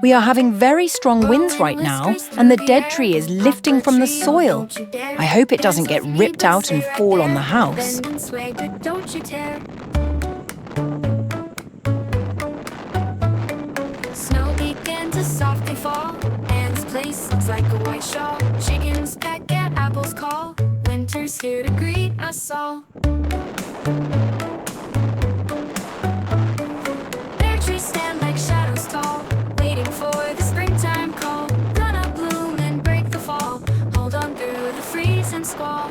We are having very strong winds right now, and the dead tree is lifting from the soil. I hope it doesn't get ripped out and fall on the house. Snow began to softly fall, and this place looks like a white shawl. Chickens peck and apples call. Winter's here to greet us all. Pear trees stand like shadows tall, waiting for the springtime call. Gonna bloom and break the fall. Hold on through the freeze and squall.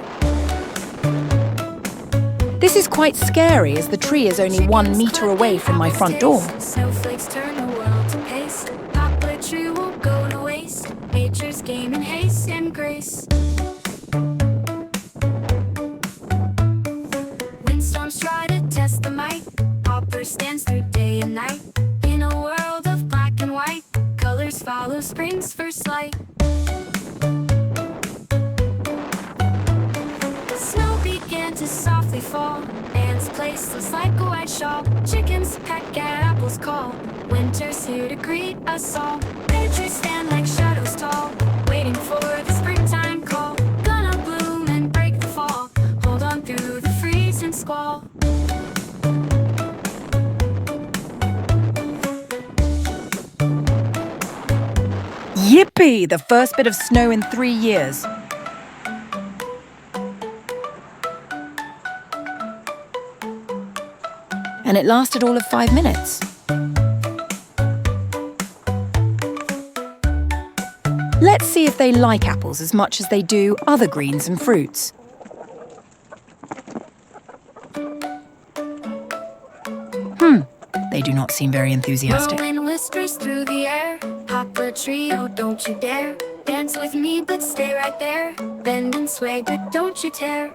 This is quite scary as the tree is only 1 meter away from my front door. Snowflakes turn the world to paste. Poplar tree won't go to waste. Nature's game in haste and grace. Windstorms try to test the might. Poplar stands through day and night. In a world of black and white, colors follow spring's first light. Snow began to softly fall, Anne's place looks like a white shawl. Chickens peck at apples call. Winter's here to greet us all. Pear trees stand like shadows tall, waiting for the springtime call. Gonna bloom and break the fall. Hold on through the freeze and squall. Yippee! The first bit of snow in 3 years. And it lasted all of 5 minutes. Let's see if they like apples as much as they do other greens and fruits. They do not seem very enthusiastic. Whirlwind whispers through the air. Poplar tree, oh don't you dare. Dance with me but stay right there. Bend and sway but don't you tear.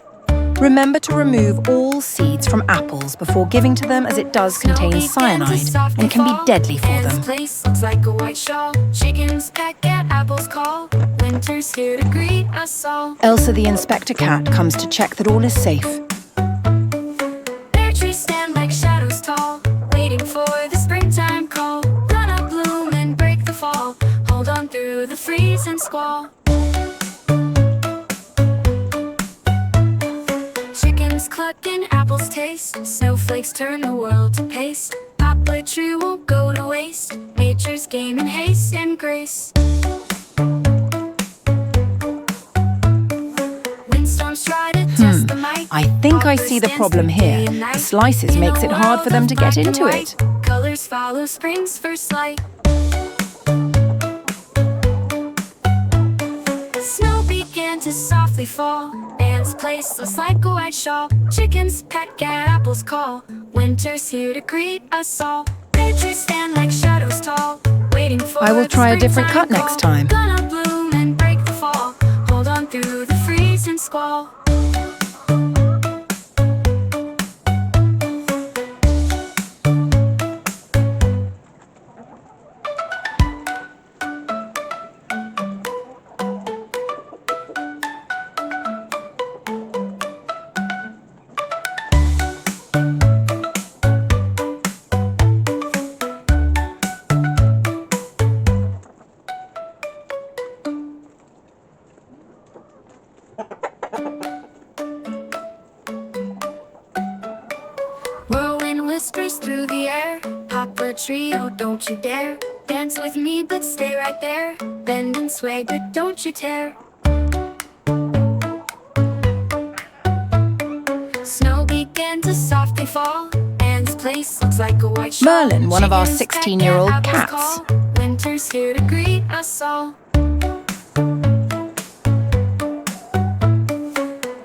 Remember to remove all seeds from apples before giving to them, as it does contain cyanide and can be deadly for them. This place looks like a white shawl. Chickens peck at apples call. Winter's here to greet us all. Elsa the inspector cat comes to check that all is safe. Pear trees stand like shadows tall, waiting for the springtime call. Gonna bloom and break the fall. Hold on through the freeze and squall. Chickens cluck and apples taste. Snowflakes turn the world to paste. Poplar tree won't go to waste. Nature's game in haste and grace. Windstorms try to test the might. I think I see the problem here. The slices makes it hard for them to get into it. Colors follow spring's first light. Snow began to softly fall. Anne's place looks like a white shawl. Chickens peck at apples call. Winter's here to greet us all. Pear trees stand like shadows tall, waiting for I will the try a different springtime cut next call. time. Gonna bloom and break the fall. Hold on through the freeze and squall. Whirlwind whispers through the air. Poplar tree, oh don't you dare. Dance with me but stay right there. Bend and sway but don't you tear. Snow began to softly fall. Anne's place looks like a white shawl. Merlin, one of our Chickens peck 16-year-old at apples cats. call. Winter's here to greet us all.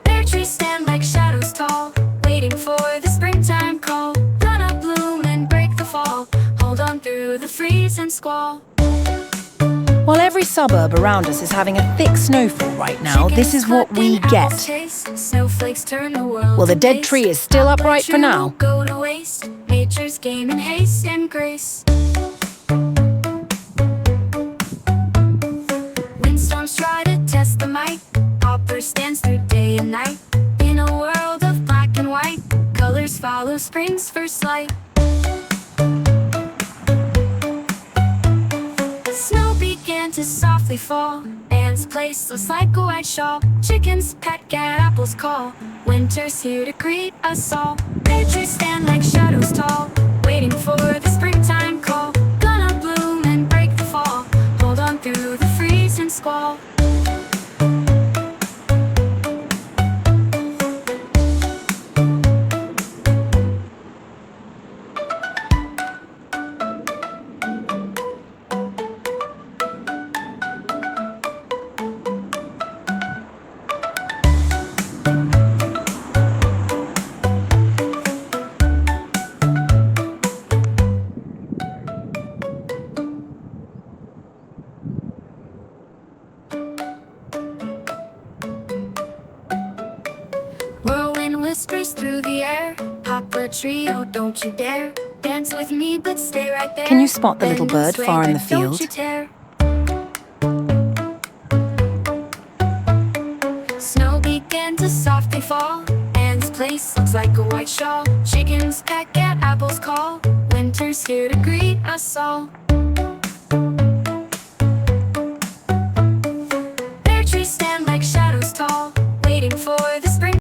Pear trees stand like shadows tall, waiting for the springtime call. Gonna bloom and break the fall. Hold on through the freeze and squall. While every suburb around us is having a thick snowfall right now, this is what we get. Snowflakes turn the world. Well, the dead tree is still upright for now. Go to waste. Nature's game in haste and grace. Windstorms try to test the might. Poplar stands through day and night. In a world of black and white, colors follow spring's first light. to softly fall. Ants place looks like a white shawl. Chickens peck at apples call. Winter's here to greet us all. Pear trees stand like shadows tall, waiting for the springtime call. Gonna bloom and break the fall. Hold on through the freeze and squall. Whirlwind whispers through the air. Poplar tree, oh don't you dare dance with me, but stay right there. Can you spot the little Bend and bird sway, far in but the field? Don't you tear. Snow began to softly fall. Ants place looks like a white shawl. Chickens peck at apples call. Winter's here to greet us all.